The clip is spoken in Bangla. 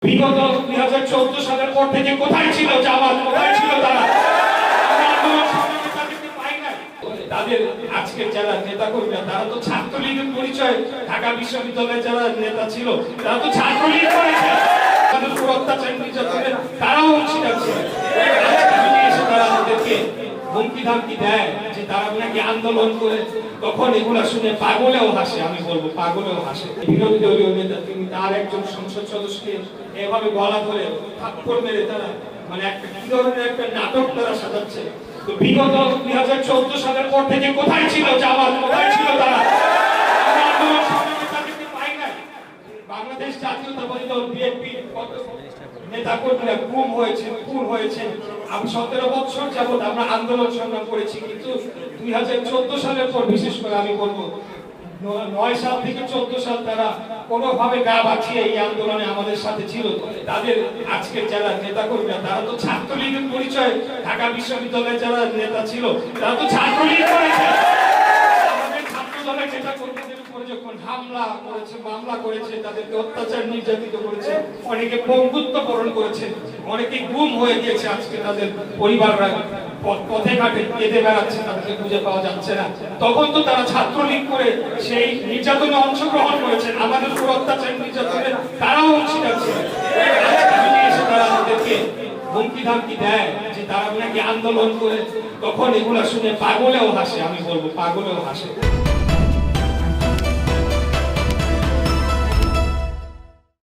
বিগত 2014 সালের পর থেকে কোথায় ছিল জামাত, কোথায় ছিল তারা? তাদের আজকের যারা নেতা কর্মীরা তারা তো ছাত্রলীগের পরিচয়, ঢাকা বিশ্ববিদ্যালয়ের যারা নেতা ছিল তারা তো ছাত্রলীগ করেছে, তাদের উপর অত্যাচার নির্যাতনের তারাও অংশীদার ছিল। আজকে যদি এসে তারা আমাদেরকে হুমকি ধামকি দেয় যে তারা নাকি আন্দোলন করে, তখন এগুলা শুনে পাগলেও হাসে, আমি বলবো পাগলেও হাসে। বিরোধী দলীয় নেতা তিনি তার একজন সংসদ সদস্যকে এভাবে গলা ধরে থাপ্পড় মেরে তারা মানে একটা কি ধরনের একটা নাটক তারা সাজাচ্ছে। তো বিগত 2014 সালের পর থেকে কোথায় ছিল জামাত, কোথায় ছিল তারা? আন্দোলন সংগ্রামে তাদেরকে পাই নাই। বাংলাদেশ জাতীয়তাবাদী দল বিএনপি নেতা কর্মীরা গুম হয়েছে, খুন হয়েছে। আমি 17 বছর যাবত আমরা আন্দোলন সংগ্রাম করেছি, কিন্তু 2014 সালের পর বিশেষ করে আমি বলবো 9 সাল থেকে 14 সাল তারা কোনোভাবে গা বাঁচিয়ে এই আন্দোলনে আমাদের সাথে ছিল। তাদের আজকের যারা নেতা কর্মীরা তারা তো ছাত্রলীগের পরিচয়, ঢাকা বিশ্ববিদ্যালয়ের যারা নেতা ছিল তারা তো ছাত্রলীগ করেছে। আমাদের ছাত্র দলের নেতা কর্মীদের উপরে যখন হামলা করেছে, মামলা করেছে, তাদেরকে অত্যাচার নির্যাতিত করেছে, অনেকে পঙ্গুত্ব বরণ করেছে, অনেকে গুম হয়ে গিয়েছে। আজকে তাদের পরিবাররা পথে ঘাটে কেঁদে বেড়াচ্ছে, তাদেরকে খুঁজে পাওয়া যাচ্ছে না। তখন তো তারা ছাত্রলীগ করে সেই নির্যাতনে অংশগ্রহণ করেছেন, আমাদের উপর অত্যাচার নির্যাতনে তারাও অংশীদার ছিল। আজকে যদি এসে তারা আমাদেরকে হুমকি ধামকি দেয় যে তারা নাকি আন্দোলন করে, তখন এগুলা শুনে পাগলেও হাসে, আমি বলবো পাগলেও হাসে।